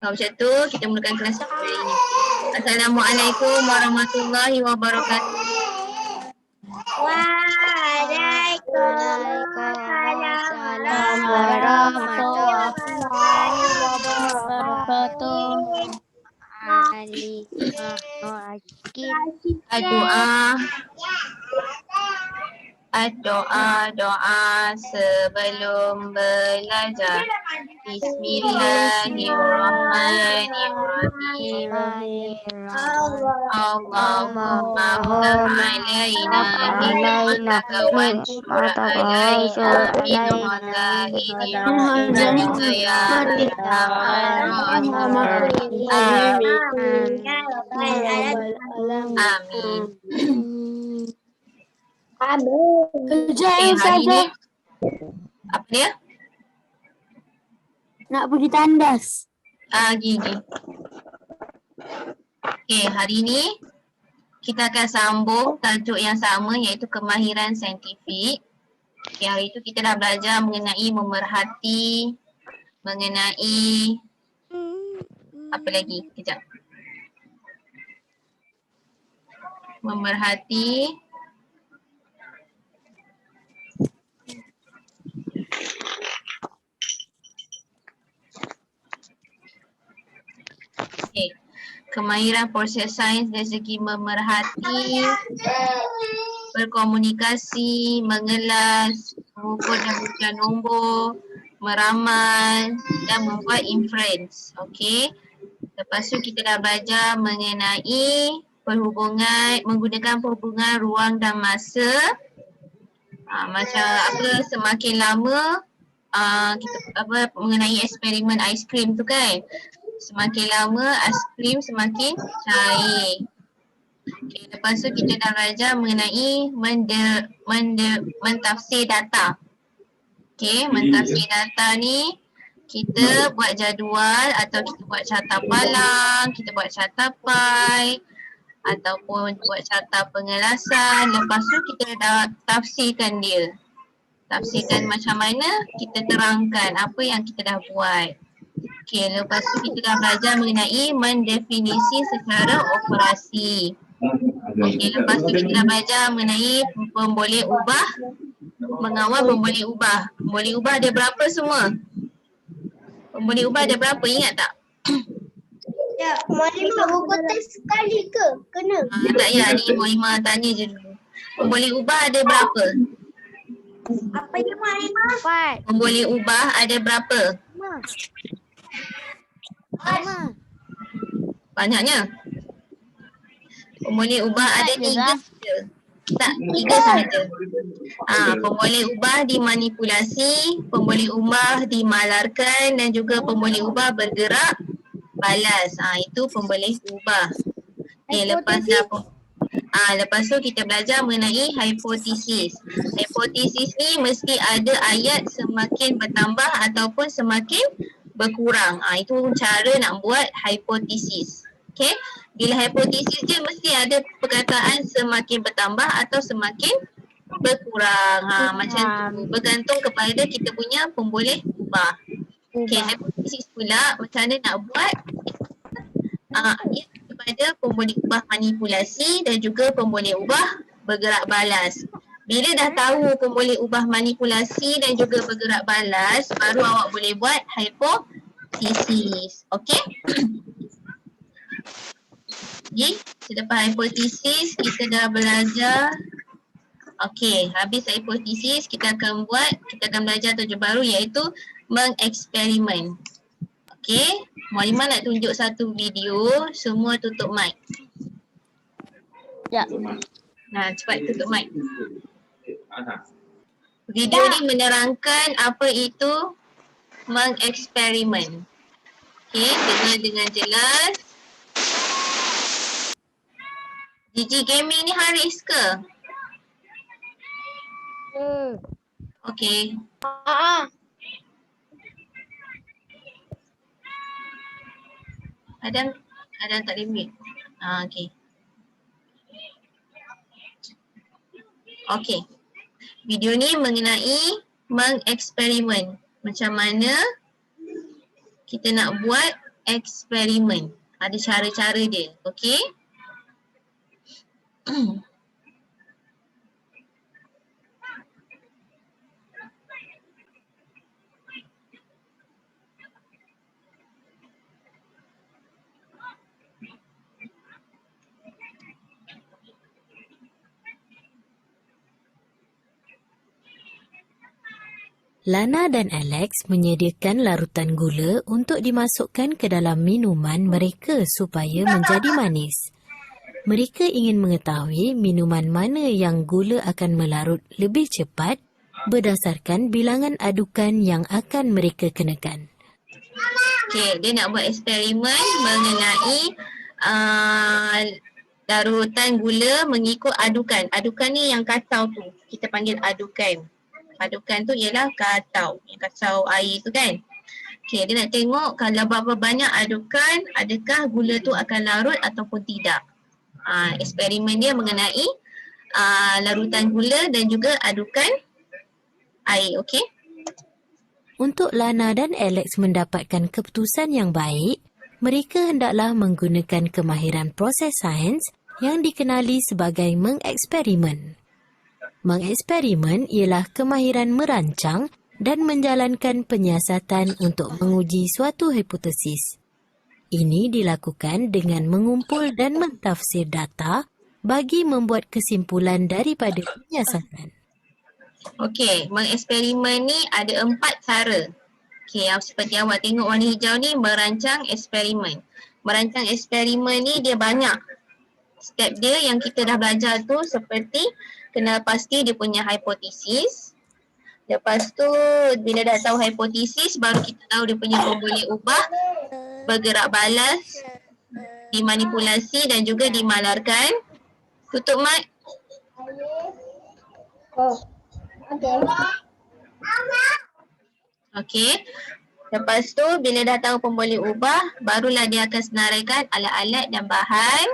Macam tu kita mulakan kelas kita hari ini. Assalamualaikum warahmatullahi wabarakatuh. Waalaikumsalam warahmatullahi wabarakatuh. Doa sebelum belajar. Bismillahirrahmanirrahim. Allahumma alaina ni'mataka wa syur alaina minka ya Amin. Hari ni apa dia? Nak pergi tandas. Gini. Hari ni kita akan sambung tajuk yang sama iaitu kemahiran saintifik. Hari itu kita dah belajar mengenai memerhati, mengenai apa lagi? Kejap. Memerhati, kemahiran proses sains dari segi memerhati, berkomunikasi, mengelas, mengukur dan bukan nombor, meramal dan membuat inference. Lepas tu kita dah belajar mengenai perhubungan, menggunakan perhubungan ruang dan masa. Macam apa, semakin lama kita mengenai eksperimen aiskrim tu kan. Semakin lama aiskrim semakin cair. Lepas tu kita dah belajar mengenai mentafsir data. Mentafsir data ni kita buat jadual atau kita buat carta palang, kita buat carta pai ataupun buat carta pengelasan. Lepas tu kita dah tafsirkan dia. Tafsirkan macam mana, kita terangkan apa yang kita dah buat. Lepas tu kita dah belajar mengenai mendefinisi secara operasi. Lepas tu kita dah belajar mengenai pemboleh ubah, mengawal pemboleh ubah. Pemboleh ubah ada berapa semua? Pemboleh ubah ada berapa, ingat tak? Ya, Mualimah buku test sekali ke? Kena? Tak ya, ni Mualimah tanya je dulu. Pemboleh ubah ada berapa? Apa dia Mualimah? 4. Pemboleh ubah ada berapa? 5. Banyaknya. Pemboleh ubah ada 3 saja. Tak, 3 sahaja. Pemboleh ubah dimanipulasi, pemboleh ubah dimalarkan dan juga pemboleh ubah bergerak balas. Itu pemboleh ubah. Lepas tu kita belajar mengenai hipotesis. Hipotesis ni mesti ada ayat semakin bertambah ataupun semakin berkurang. Itu cara nak buat hipotesis. Bila hipotesis je mesti ada perkataan semakin bertambah atau semakin berkurang. Macam tu. Bergantung kepada kita punya pemboleh ubah. Hipotesis pula macam mana nak buat kepada pemboleh ubah manipulasi dan juga pemboleh ubah bergerak balas. Bila dah tahu pemboleh ubah manipulasi dan juga bergerak balas, baru awak boleh buat hipotesis. Selepas hipotesis kita dah belajar. Habis hipotesis kita akan belajar tajuk baru iaitu mengeksperimen. Mualimah nak tunjuk satu video, semua tutup mic. Ya. Cepat tutup mic. Video ni menerangkan apa itu mengeksperimen. Dengar dengan jelas. Gigi Gaming ni Haris ke? Adam tak ada mute. Video ni mengenai mengeksperimen. Macam mana kita nak buat eksperimen. Ada cara-cara dia. Okey. Lana dan Alex menyediakan larutan gula untuk dimasukkan ke dalam minuman mereka supaya menjadi manis. Mereka ingin mengetahui minuman mana yang gula akan melarut lebih cepat berdasarkan bilangan adukan yang akan mereka kenakan. Okey, dia nak buat eksperimen mengenai larutan gula mengikut adukan. Adukan ni yang kacau tu. Kita panggil adukan. Adukan tu ialah kacau. Yang kacau air tu kan. Okey, dia nak tengok kalau berapa banyak adukan, adakah gula tu akan larut ataupun tidak. Eksperimen dia mengenai larutan gula dan juga adukan air. Okey. Untuk Lana dan Alex mendapatkan keputusan yang baik, mereka hendaklah menggunakan kemahiran proses sains yang dikenali sebagai mengeksperimen. Mengeksperimen ialah kemahiran merancang dan menjalankan penyiasatan untuk menguji suatu hipotesis. Ini dilakukan dengan mengumpul dan mentafsir data bagi membuat kesimpulan daripada penyiasatan. Okey, mengeksperimen ni ada 4 cara. Okey, seperti awak tengok warna hijau ni merancang eksperimen. Merancang eksperimen ni dia banyak. Step dia yang kita dah belajar tu seperti kena pasti dia punya hipotesis. Lepas tu bila dah tahu hipotesis baru kita tahu dia punya boleh ubah, bergerak balas, dimanipulasi dan juga dimalarkan. Tutup mic. Okey. Lepas tu bila dah tahu pemboleh ubah, barulah dia akan senaraikan alat-alat dan bahan.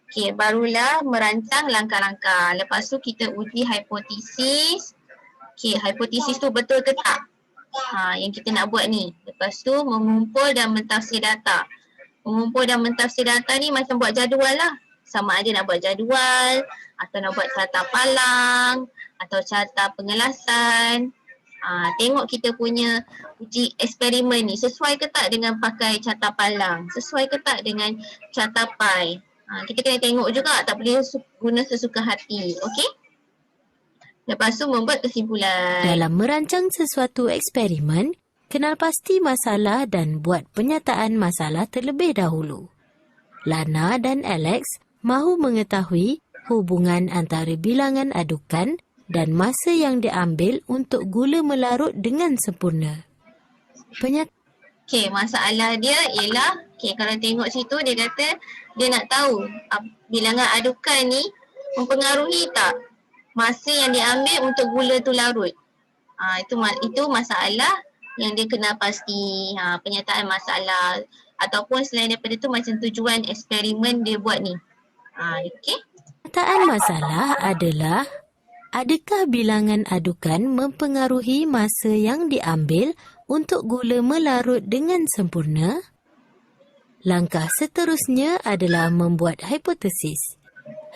Okey, barulah merancang langkah-langkah. Lepas tu kita uji hipotesis. Okey, hipotesis tu betul ke tak? Yang kita nak buat ni. Lepas tu mengumpul dan mentafsir data. Mengumpul dan mentafsir data ni macam buat jadual lah. Sama ada nak buat jadual atau nak buat carta palang atau carta pengelasan. Tengok kita punya uji eksperimen ni sesuai ke tak dengan pakai carta palang, sesuai ke tak dengan carta pai. Kita kena tengok juga, tak boleh guna sesuka hati. Okey? Lepas tu membuat kesimpulan. Dalam merancang sesuatu eksperimen, kenal pasti masalah dan buat penyataan masalah terlebih dahulu. Lana dan Alex mahu mengetahui hubungan antara bilangan adukan dan masa yang diambil untuk gula melarut dengan sempurna. Okey, masalah dia ialah, kalau tengok situ dia kata dia nak tahu bilangan adukan ni mempengaruhi tak masa yang diambil untuk gula tu larut. Itu masalah yang dia kena pasti, penyataan masalah ataupun selain daripada tu macam tujuan eksperimen dia buat ni. Okey. Penyataan masalah adalah adakah bilangan adukan mempengaruhi masa yang diambil untuk gula melarut dengan sempurna? Langkah seterusnya adalah membuat hipotesis.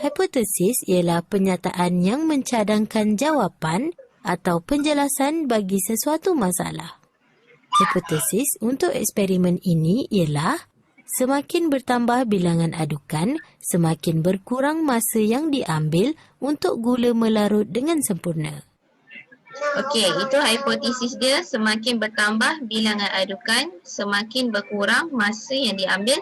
Hipotesis ialah penyataan yang mencadangkan jawapan atau penjelasan bagi sesuatu masalah. Hipotesis untuk eksperimen ini ialah semakin bertambah bilangan adukan, semakin berkurang masa yang diambil untuk gula melarut dengan sempurna. Okey, itu hipotesis dia, semakin bertambah bilangan adukan, semakin berkurang masa yang diambil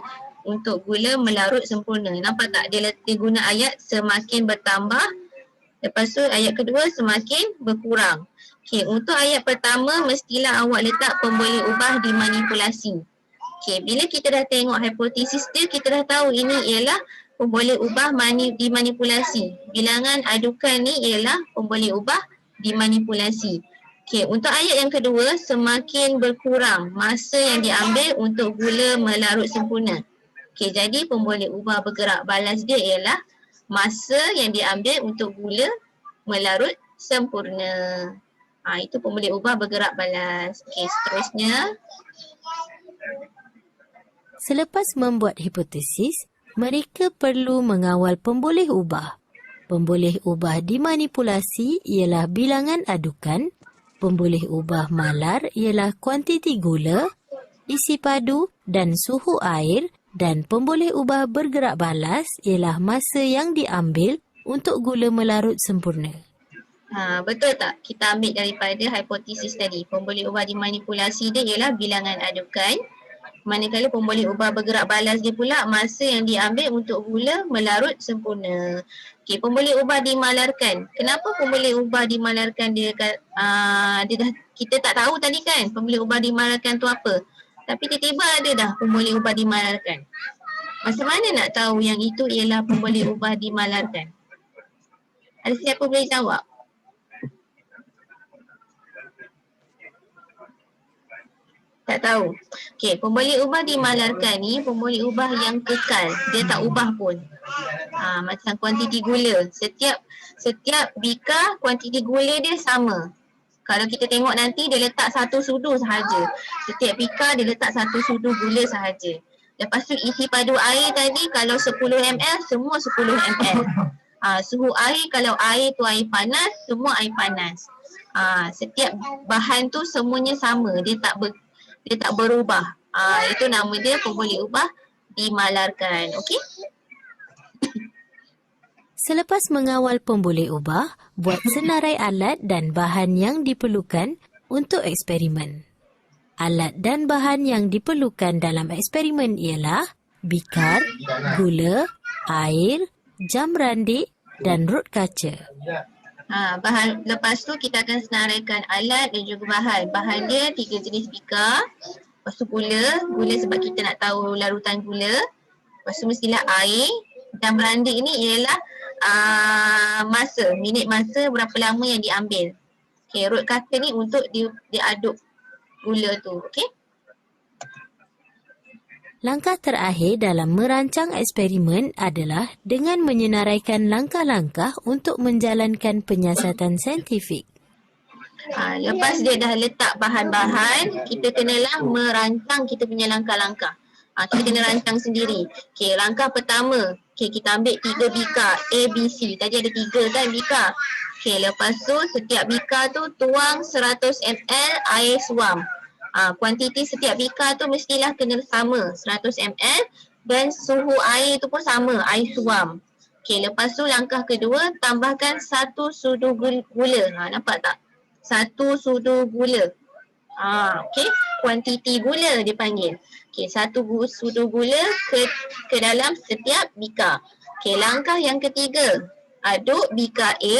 untuk gula melarut sempurna. Nampak tak? Dia guna ayat semakin bertambah, lepas tu ayat kedua semakin berkurang. Okey, untuk ayat pertama mestilah awak letak pemboleh ubah dimanipulasi. Okey, bila kita dah tengok hipotesis dia, kita dah tahu ini ialah pemboleh ubah dimanipulasi. Bilangan adukan ni ialah pemboleh ubah dimanipulasi. Okey, untuk ayat yang kedua, semakin berkurang masa yang diambil untuk gula melarut sempurna. Okey, jadi pemboleh ubah bergerak balas dia ialah masa yang diambil untuk gula melarut sempurna. Itu pemboleh ubah bergerak balas. Okey, seterusnya. Selepas membuat hipotesis, mereka perlu mengawal pemboleh ubah. Pemboleh ubah dimanipulasi ialah bilangan adukan, pemboleh ubah malar ialah kuantiti gula, isi padu dan suhu air, dan pemboleh ubah bergerak balas ialah masa yang diambil untuk gula melarut sempurna. Betul tak? Kita ambil daripada hipotesis tadi. Pemboleh ubah dimanipulasi dia ialah bilangan adukan. Manakala pemboleh ubah bergerak balas dia pula masa yang diambil untuk gula melarut sempurna. Okey, pemboleh ubah dimalarkan. Kenapa pemboleh ubah dimalarkan dia kita tak tahu tadi kan pemboleh ubah dimalarkan tu apa. Tapi tiba-tiba ada dah pemboleh ubah dimalarkan. Macam mana nak tahu yang itu ialah pemboleh ubah dimalarkan? Ada siapa boleh jawab? Tak tahu. Okey, pemboleh ubah dimalarkan ni pemboleh ubah yang kekal. Dia tak ubah pun. Macam kuantiti gula. Setiap bika kuantiti gula dia sama. Kalau kita tengok nanti dia letak satu sudu sahaja. Setiap bika dia letak satu sudu gula sahaja. Lepas tu isi padu air tadi kalau 10 ml semua 10 ml. Suhu air kalau air tu air panas semua air panas. Setiap bahan tu semuanya sama. Dia tak berubah. Itu nama dia pemboleh ubah dimalarkan. Okey? Selepas mengawal pemboleh ubah, buat senarai alat dan bahan yang diperlukan untuk eksperimen. Alat dan bahan yang diperlukan dalam eksperimen ialah bikar, gula, air, jam randik dan rot kaca. Bahan lepas tu kita akan senaraikan alat dan juga bahan. Bahan dia 3 jenis bikar. Lepas tu gula sebab kita nak tahu larutan gula. Lepas tu mestilah air. Jam randik ni ialah minit masa berapa lama yang diambil. Okey, rot kaca ni untuk diaduk gula tu. Okey. Langkah terakhir dalam merancang eksperimen adalah dengan menyenaraikan langkah-langkah untuk menjalankan penyiasatan saintifik. Lepas dia dah letak bahan-bahan, kita kenalah merancang kita punya langkah-langkah. Kita kena rancang sendiri. Okey, langkah pertama, kita ambil 3 bika A, B, C. Tadi ada 3 kan bika. Okey, lepas tu setiap bika tu tuang 100 ml air suam. Kuantiti setiap bika tu mestilah kena sama 100 ml dan suhu air tu pun sama, air suam. Okey, lepas tu langkah kedua tambahkan 1 sudu gula. Nampak tak? 1 sudu gula. Okey, kuantiti gula dipanggil. Okey, 1 sudu gula ke dalam setiap bika. Okey, langkah yang ketiga, aduk bika A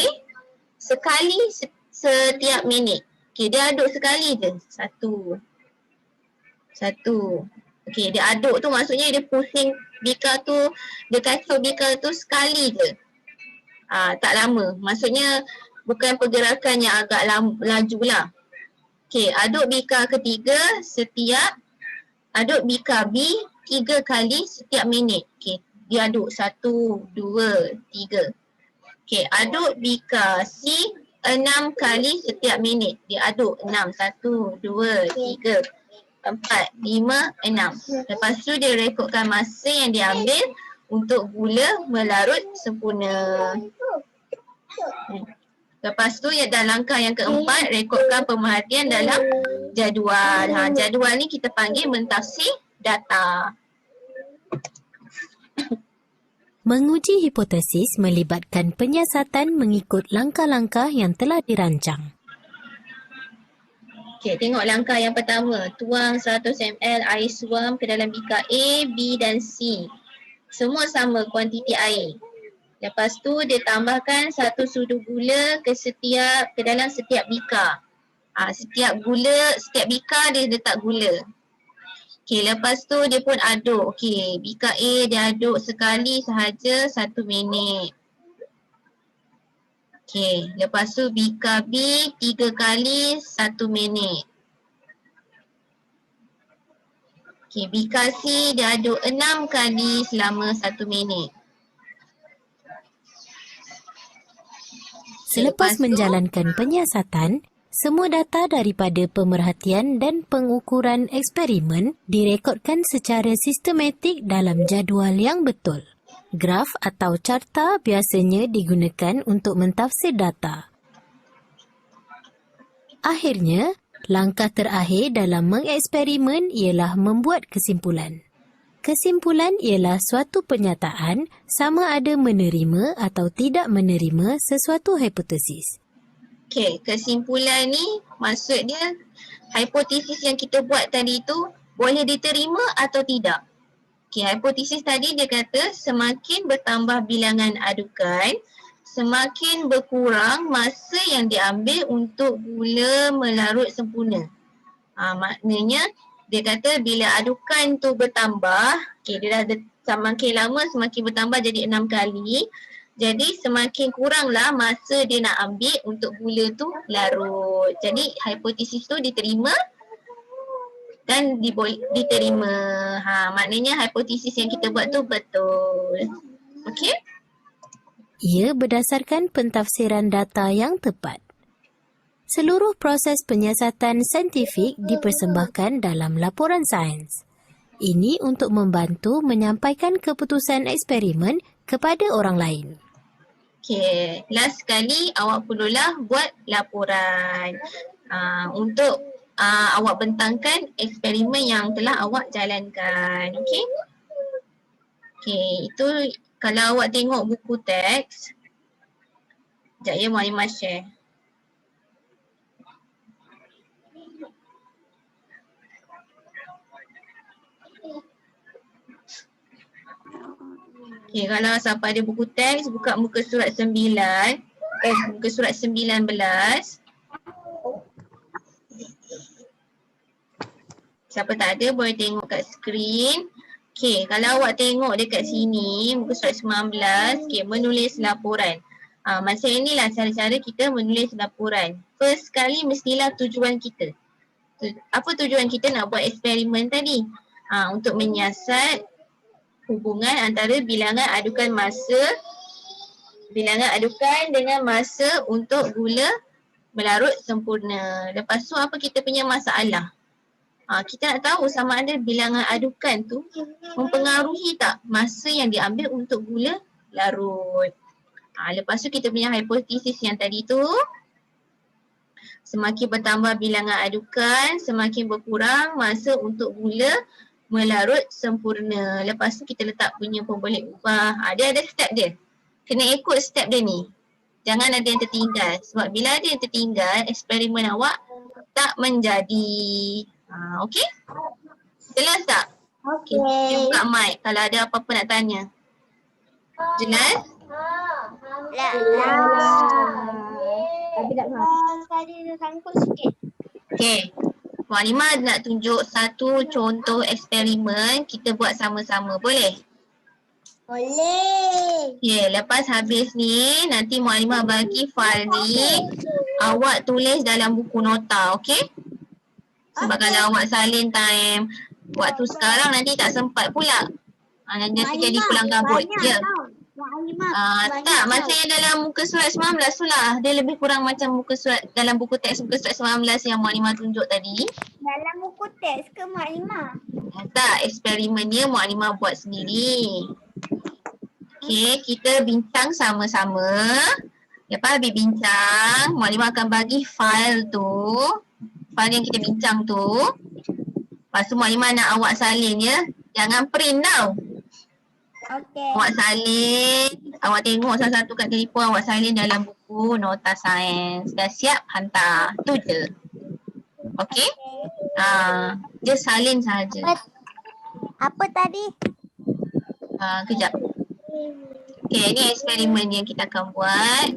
sekali setiap minit. Okey, dia aduk sekali je. Satu. Okey, dia aduk tu maksudnya dia pusing bika tu, dia kacau bika tu sekali je. Tak lama. Maksudnya bukan pergerakan yang agak laju lah. Okey, aduk bika ketiga aduk bika B 3 kali setiap minit. Okey, dia aduk 1, 2, 3. Okey, aduk bika C 6 kali setiap minit. Dia aduk 6. 1, 2, 3, 4, 5, 6. Lepas tu dia rekodkan masa yang dia ambil untuk gula melarut sempurna. Lepas tu dalam langkah yang keempat, rekodkan pemerhatian dalam jadual. Jadual ni kita panggil mentafsir data. Menguji hipotesis melibatkan penyiasatan mengikut langkah-langkah yang telah dirancang. Okey, tengok langkah yang pertama. Tuang 100 ml air suam ke dalam bika A, B dan C. Semua sama kuantiti air. Lepas tu dia tambahkan 1 sudu gula ke dalam setiap bika. Setiap bika dia letak gula. Okey, lepas tu dia pun aduk. Okey, bika A dia aduk sekali sahaja 1 minit. Okey, lepas tu bika B 3 kali 1 minit. Okey, bika C dia aduk 6 kali selama 1 minit. Selepas menjalankan penyiasatan, Semua data daripada pemerhatian dan pengukuran eksperimen direkodkan secara sistematik dalam jadual yang betul. Graf atau carta biasanya digunakan untuk mentafsir data. Akhirnya, langkah terakhir dalam mengeksperimen ialah membuat kesimpulan. Kesimpulan ialah suatu pernyataan sama ada menerima atau tidak menerima sesuatu hipotesis. Okey, kesimpulan ni maksud dia hipotesis yang kita buat tadi tu boleh diterima atau tidak. Okey, hipotesis tadi dia kata semakin bertambah bilangan adukan, semakin berkurang masa yang diambil untuk gula melarut sempurna. Maknanya dia kata bila adukan tu bertambah, okey, dia dah semakin lama semakin bertambah jadi 6 kali. Jadi semakin kuranglah masa dia nak ambil untuk gula tu larut. Jadi hipotesis tu diterima dan diterima. Maknanya hipotesis yang kita buat tu betul. Okey? Ia berdasarkan pentafsiran data yang tepat. Seluruh proses penyiasatan saintifik dipersembahkan dalam laporan sains. Ini untuk membantu menyampaikan keputusan eksperimen kepada orang lain. Okay, last sekali awak perlulah buat laporan untuk awak bentangkan eksperimen yang telah awak jalankan. Okay? Okay, itu kalau awak tengok buku teks. Sekejap ya, Muhammad share. Okay, kalau siapa ada buku teks, buka muka surat 9. Muka surat 19. Siapa tak ada boleh tengok kat skrin. Okay, kalau awak tengok dekat sini, muka surat 19, okay, menulis laporan. Masa inilah cara-cara kita menulis laporan. First sekali mestilah tujuan kita. Apa tujuan kita nak buat eksperimen tadi? Untuk menyiasat hubungan antara bilangan adukan dengan masa untuk gula melarut sempurna. Lepas tu apa kita punya masalah? Kita nak tahu sama ada bilangan adukan tu mempengaruhi tak masa yang diambil untuk gula larut. Lepas tu kita punya hipotesis yang tadi tu, semakin bertambah bilangan adukan, semakin berkurang masa untuk gula melarut sempurna. Lepas tu kita letak punya pemboleh ubah. Dia ada step dia. Kena ikut step dia ni. Jangan ada yang tertinggal. Sebab bila ada yang tertinggal, eksperimen awak tak menjadi. Okey? Jelas tak? Okey. Kita buka mic kalau ada apa-apa nak tanya. Jelas? Tapi tak faham. Sekali dia sangkut sikit. Okey. Puan Halimah nak tunjuk satu contoh eksperimen kita buat sama-sama. Boleh? Boleh. Okay, lepas habis ni nanti Puan Halimah bagi file ni awak tulis dalam buku nota, okey? Sebab kalau awak salin time waktu sekarang nanti tak sempat pula. Nanti jadi pulang kabut. Ya. Tak, masa yang dalam muka surat 19 tu lah. Dia lebih kurang macam muka surat dalam buku teks muka surat 19 yang Mak Halimah tunjuk tadi. Dalam buku teks ke Mak Halimah? Tak, eksperimen dia Mak Halimah buat sendiri. Okey, kita bincang sama-sama. Lepas habis bincang, Mak Halimah akan bagi file tu. File yang kita bincang tu. Lepas tu Mak Halimah nak awak salin ya. Jangan print tau. Okey. Awak salin, awak tengok satu-satu kat telefon, awak salin dalam buku nota sains. Dah siap, hantar. Tu je. Okey? Just salin saja. Apa tadi? Kejap. Okey, ni eksperimen yang kita akan buat.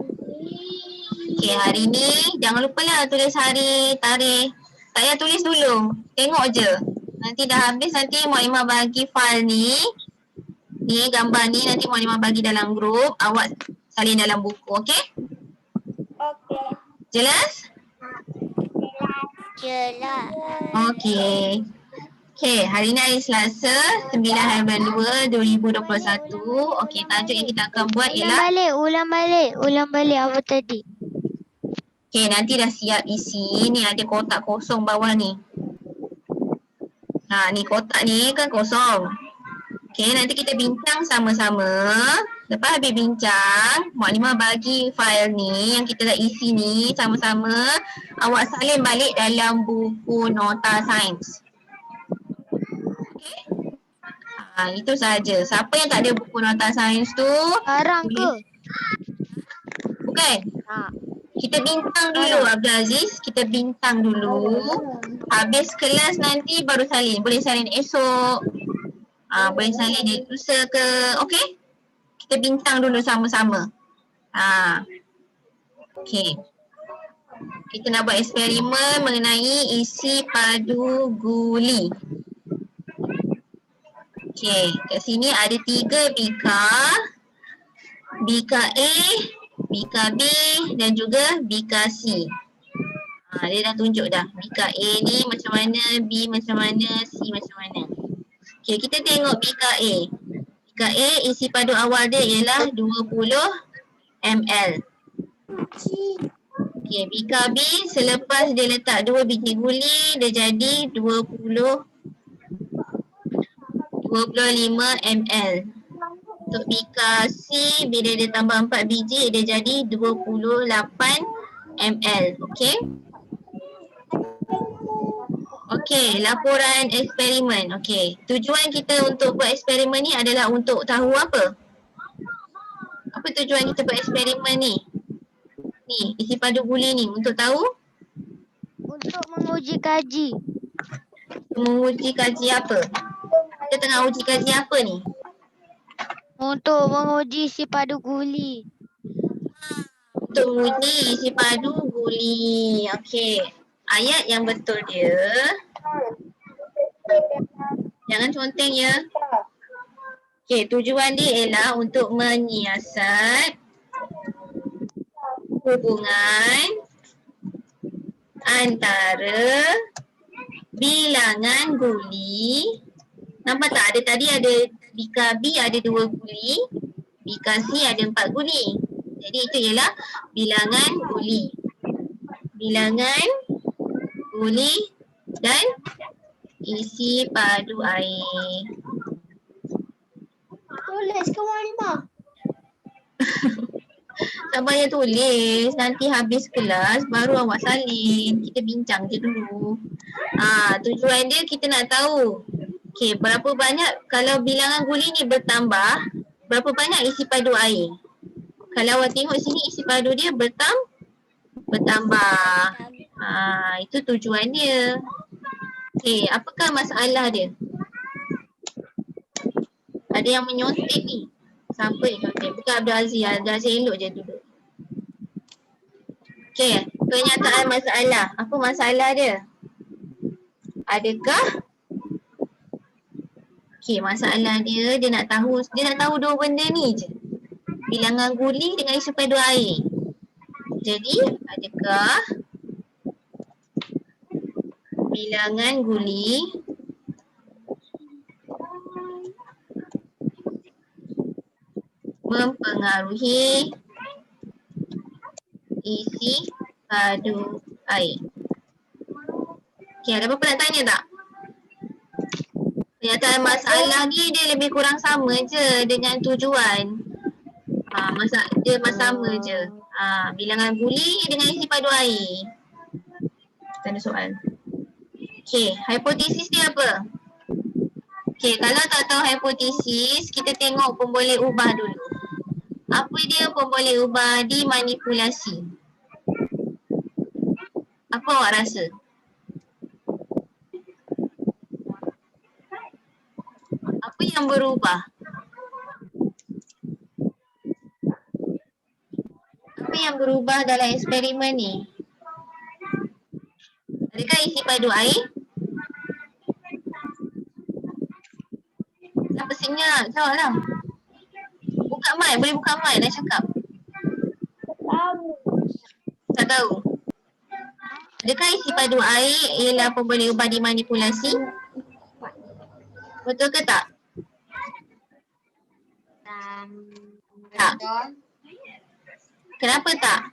Okey, hari ni jangan lupa lah tulis hari, tarikh. Tak payah tulis dulu. Tengok je. Nanti dah habis, nanti Mak Halimah bagi file ni. Ni gambar ni nanti Mak Halimah bagi dalam grup. Awak salin dalam buku, okey? Okey. Jelas? Jelas. Okey. Okey, hari ni hari Selasa 9 Bulan 2 2021. Okey, tajuk yang kita akan buat ialah Ulang balik apa tadi? Okay, nanti dah siap isi. Ni ada kotak kosong bawah ni. Ni kotak ni kan kosong. Okay, nanti kita bincang sama-sama. Lepas habis bincang, Mukadimah bagi file ni yang kita dah isi ni sama-sama. Awak salin balik dalam buku nota sains. Okay? Itu saja. Siapa yang tak ada buku nota sains tu? Sekarang ke? Bukan. Tak. Kita bintang dulu Abdul Aziz. Kita bintang dulu. Habis kelas nanti baru salin. Boleh salin esok. Boleh salin di lusa ke. Okay? Kita bintang dulu sama-sama. Okay. Kita nak buat eksperimen mengenai isi padu guli. Okay. Kat sini ada 3 bika. Bika A, bika B dan juga bika C. Dia dah tunjuk dah. Bika A ni macam mana, B macam mana, C macam mana. Okay, kita tengok bika A. Bika A isi padu awal dia ialah 20 ml. Okay, bika B selepas dia letak 2 biji guli, dia jadi 25 ml. Untuk bika C, bila dia tambah 4 biji, dia jadi 28 ml. Okay? Okay, laporan eksperimen. Okay, tujuan kita untuk buat eksperimen ni adalah untuk tahu apa? Apa tujuan kita buat eksperimen ni? Ni, isi padu guli ni. Untuk tahu? Untuk menguji kaji. Menguji kaji apa? Kita tengah uji kaji apa ni? Untuk menguji si padu guli. Untuk menguji isi padu guli. Okey. Ayat yang betul dia. Jangan conteng ya. Okey, tujuan dia ialah untuk menyiasat hubungan antara bilangan guli. Nampak tak? Ada tadi ada bika B ada 2 guli, bika C ada 4 guli. Jadi itu ialah bilangan guli. Bilangan guli dan isi padu air. Tulis ke Mukadimah? Tak payah tulis. Nanti habis kelas baru awak salin. Kita bincang je dulu. Tujuan dia kita nak tahu. Okey, berapa banyak kalau bilangan guli ni bertambah, berapa banyak isi padu air? Kalau awak tengok sini isi padu dia bertambah. Itu tujuan dia. Okey, apakah masalah dia? Ada yang menyontek ni. Siapa yang menyontek? Bukan Abdul Aziz. Abdul Aziz elok je duduk. Okey, kenyataan masalah. Apa masalah dia? Adakah masalah dia nak tahu 2 benda ni je. Bilangan guli dengan isi padu air. Jadi, adakah bilangan guli mempengaruhi isi padu air? Okey, ada apa-apa nak tanya tak? Kenyataan masalah ni dia lebih kurang sama je dengan tujuan. Dia sama je. Bilangan guli dengan isi padu air. Kita ada soal. Okey, hipotesis dia apa? Okey, kalau tak tahu hipotesis, kita tengok pemboleh ubah dulu. Apa dia pemboleh ubah dimanipulasi? Apa awak rasa? Apa yang berubah? Apa yang berubah dalam eksperimen ni? Adakah isi padu air? Siapa senyap? Jawab lah. Buka mic, boleh buka mic nak cakap. Tak tahu. Adakah isi padu air ialah pemboleh ubah dimanipulasi? Betul ke tak? Tak. Kenapa tak?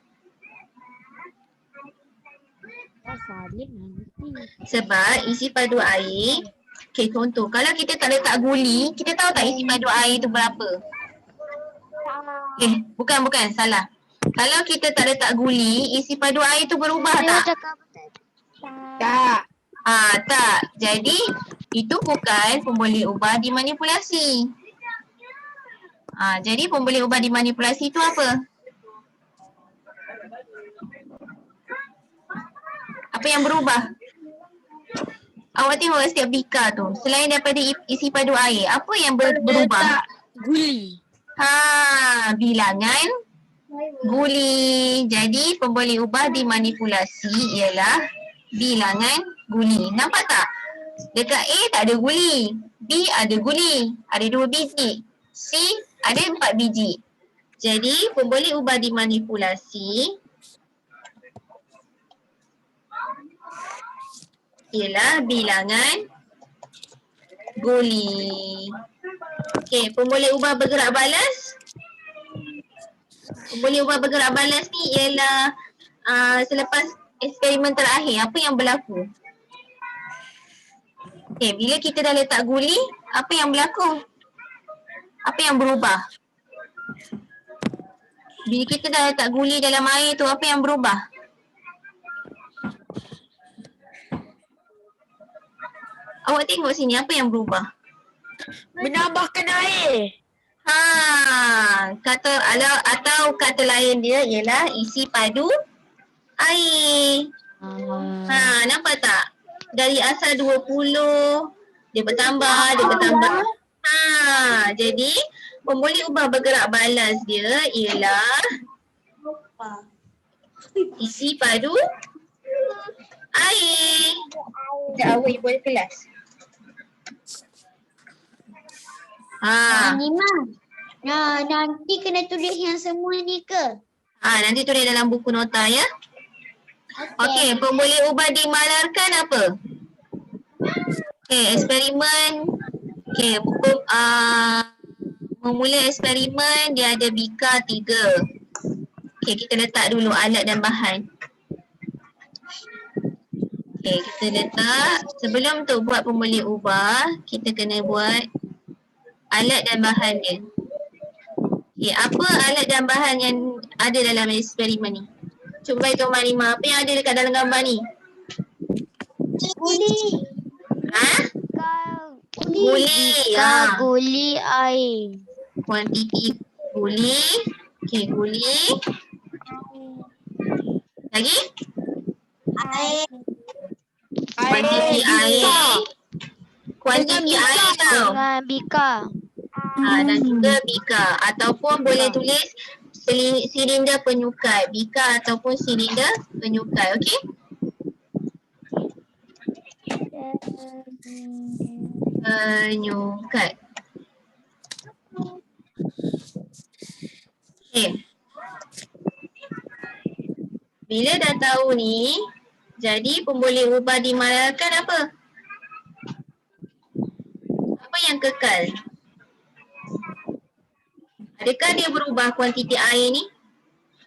Salin nanti. Sebab isi padu air, okay, contoh, kalau kita tak letak guli, kita tahu tak isi padu air tu berapa? Bukan, salah. Kalau kita tak letak guli, isi padu air tu berubah Saya tak? cakap betul. Tak. Tak. Jadi, itu bukan pemboleh ubah dimanipulasi. Jadi pemboleh ubah dimanipulasi itu apa? Apa yang berubah? Awak tengok setiap bika tu, selain daripada isi padu air, apa yang berubah? Guli. Bilangan guli. Jadi pemboleh ubah dimanipulasi ialah bilangan guli. Nampak tak? Dekat A tak ada guli, B ada guli, ada 2 biji, C ada 4 biji. Jadi pemboleh ubah dimanipulasi ialah bilangan guli. Okey, pemboleh ubah bergerak balas. Pemboleh ubah bergerak balas ni ialah selepas eksperimen terakhir, apa yang berlaku? Okey, bila kita dah letak guli, apa yang berlaku? Apa yang berubah? Bila kita dah letak guli dalam air tu, apa yang berubah? Awak tengok sini, apa yang berubah? Menambahkan air. Atau kata lain dia ialah isi padu air. Nampak tak? Dari asal 20, dia bertambah. Jadi pemboleh ubah bergerak balas dia ialah isi padu air. Sekejap awak ibu ada kelas. Nanti kena tulis yang semua ni ke? Nanti tulis dalam buku nota ya. Okey, pemboleh ubah dimalarkan apa? Okey, eksperimen. Okey, memula eksperimen dia ada bika 3. Okey, kita letak dulu alat dan bahan. Okey, kita letak. Sebelum tu buat pemboleh ubah, kita kena buat alat dan bahan dia. Okey, apa alat dan bahan yang ada dalam eksperimen ni? Cuba bagi Tuan Marima, apa yang ada dekat dalam gambar ni? Guli. Guli. Guli air. Kuantiti guli. Okey, guli. Lagi? Air. Kuantiti air. Kuantiti air tau. Dengan bika. Dan juga bika. Ataupun boleh tulis silinder penyukai. Bika ataupun silinder penyukai. Okey? Penyukai. Okey. Bila dah tahu ni, jadi pemboleh ubah dimalarkan apa? Apa yang kekal? Adakah dia berubah kuantiti air ni?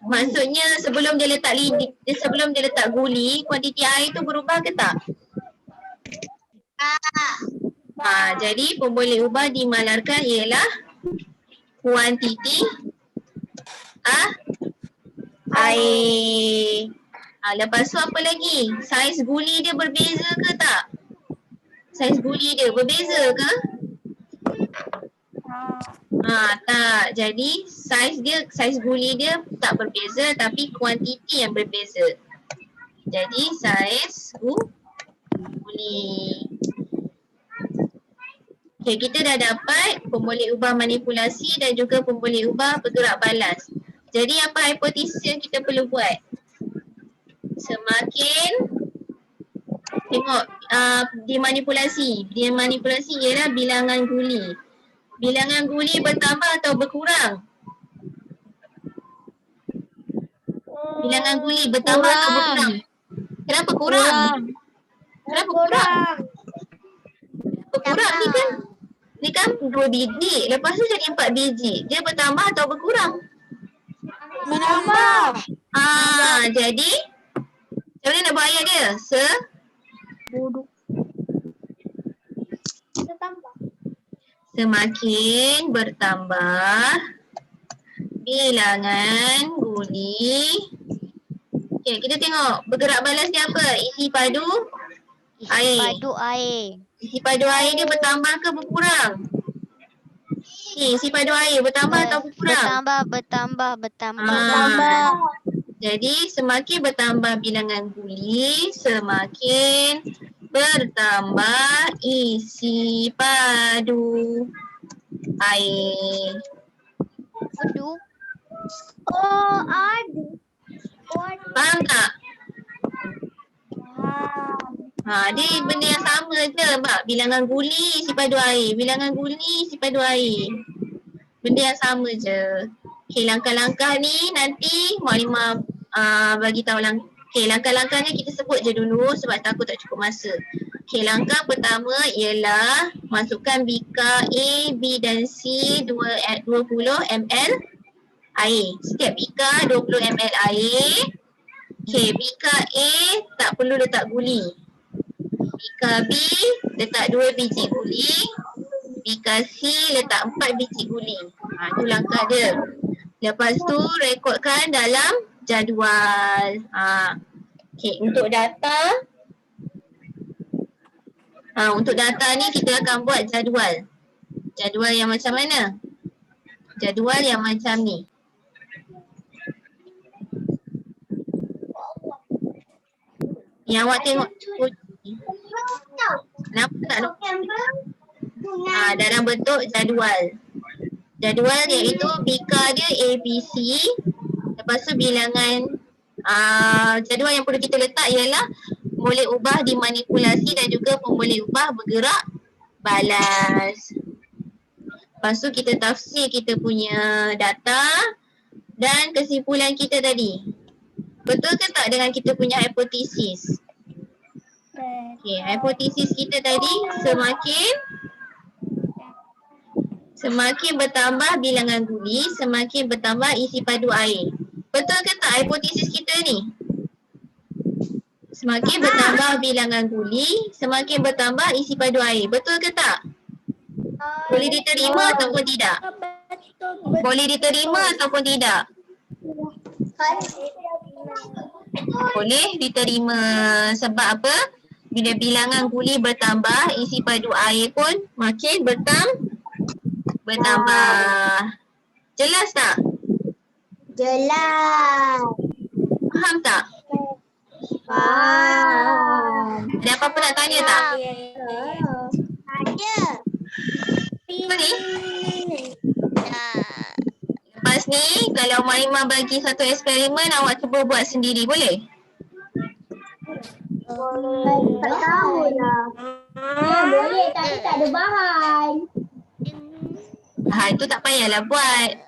Maksudnya sebelum dia letak guli, kuantiti air tu berubah ke tak? Jadi pemboleh ubah dimalarkan ialah kuantiti air. Lepas tu apa lagi? Saiz guli dia berbeza ke tak? Saiz guli dia berbeza ke? Tak. Jadi saiz guli dia tak berbeza tapi kuantiti yang berbeza. Jadi saiz guli. Okey, kita dah dapat pemboleh ubah manipulasi dan juga pemboleh ubah bergerak balas. Jadi apa hipotesis yang kita perlu buat? Semakin tengok dimanipulasi. Dimanipulasi ialah bilangan guli. Bilangan guli bertambah atau berkurang? Bilangan guli bertambah atau berkurang? Kenapa kurang? Kenapa kurang? Berkurang ni kan 2 biji. Lepas tu jadi 4 biji. Dia bertambah atau berkurang? Menambah. Jadi Macam mana nak buat ayat dia? Bodoh. Kita tambah. Semakin bertambah bilangan guli. Okay, kita tengok bergerak balas dia apa? Isi padu Isi Air. padu air. Isi padu air dia bertambah ke berkurang? Okay, isi padu air bertambah atau berkurang? Bertambah. Ah. Jadi semakin bertambah bilangan guli, semakin bertambah isi padu air. Bodoh. Oh, ada. Faham tak? Dia benda yang sama je Mak. Bilangan guli, isi padu air. Bilangan guli, isi padu air. Benda yang sama je. Okay, langkah-langkah ni nanti Maklimah bagi tahu Okay, langkah-langkahnya kita sebut je dulu sebab takut tak cukup masa. Okay, langkah pertama ialah masukkan bika A, B dan C 20 ml air. Setiap bika 20 ml air. Okay, bika A tak perlu letak guli. Bika B letak 2 biji guli. Bika C letak 4 biji guli. Itu langkah dia. Lepas tu rekodkan dalam jadual. Okay, untuk data. Untuk data ni kita akan buat jadual. Jadual yang macam mana? Jadual yang macam ni. Yang awak tengok. Kenapa tak nampak? Dalam bentuk jadual. Jadual iaitu bika dia ABC. Lepas tu bilangan jadual yang perlu kita letak ialah boleh ubah dimanipulasi dan juga pun boleh ubah bergerak balas. Lepas tu kita tafsir kita punya data dan kesimpulan kita tadi. Betul ke tak dengan kita punya hipotesis? Okay, hipotesis kita tadi semakin bertambah bilangan guli, semakin bertambah isi padu air. Betul ke tak hipotesis kita ni? Semakin bertambah bilangan guli, semakin bertambah isi padu air. Betul ke tak? Boleh diterima ataupun tidak? Boleh diterima ataupun tidak? Boleh diterima. Sebab apa? Bila bilangan guli bertambah, isi padu air pun makin bertambah. Jelas tak? Jelas. Faham tak? Faham. Ada apa-apa nak tanya tak? Ada. Apa ni? Lepas ni, kalau Maklimah bagi satu eksperimen, awak cuba buat sendiri, boleh? Tak tahulah. Boleh tapi tak ada bahan. Bahan tu tak payahlah buat.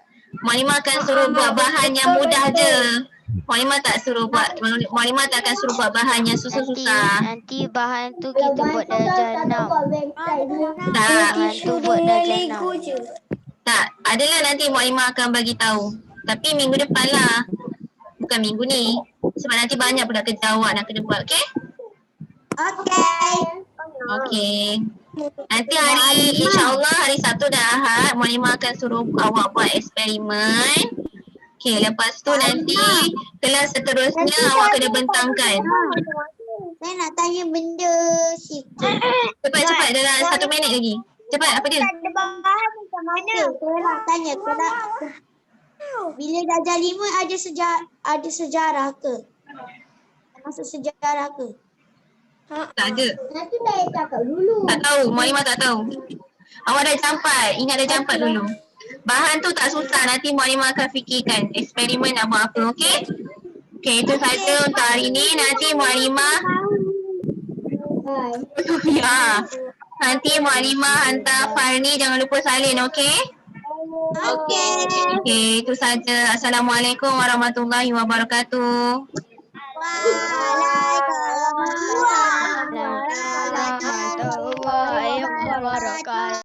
Maklimah akan suruh buat bahan yang mudah je. Maklimah tak suruh buat, Maklimah tak akan suruh buat bahan yang susah-susah. Nanti bahan tu kita buat darjah 6. Tak, Bahan tu buat darjah 6. tak. Adalah nanti Maklimah akan bagi tahu. Tapi minggu depan lah. Bukan minggu ni. Sebab nanti banyak pula kerja awak nak kena buat, okey? Okey. Okey. Nanti insyaAllah hari Sabtu dan Ahad, Maklimah akan suruh awak buat eksperimen. Okey, lepas tu nanti kelas seterusnya awak kena bentangkan. Saya nak tanya benda sikit. Cepat-cepat dalam 1 minit lagi. Cepat, apa dia? Tak ada bahan macam mana? Saya nak tanya. Bila darjah 5 ada sejarah ke? Masuk sejarah ke? Tak ada. Nanti saya cakap dulu. Tak tahu, Maklimah tak tahu. Awak dah campat, ingat dah campat dulu. Bahan tu tak susah, nanti Maklimah akan fikirkan eksperimen nak buat apa, okey? Okey, itu saja untuk hari ni. Nanti Maklimah nanti Maklimah hantar file ni, jangan lupa salin, okey? Okey. Okey, itu saja. Assalamualaikum warahmatullahi wabarakatuh. Waalaikumsalam. Warahmatullahi wabarakatuh.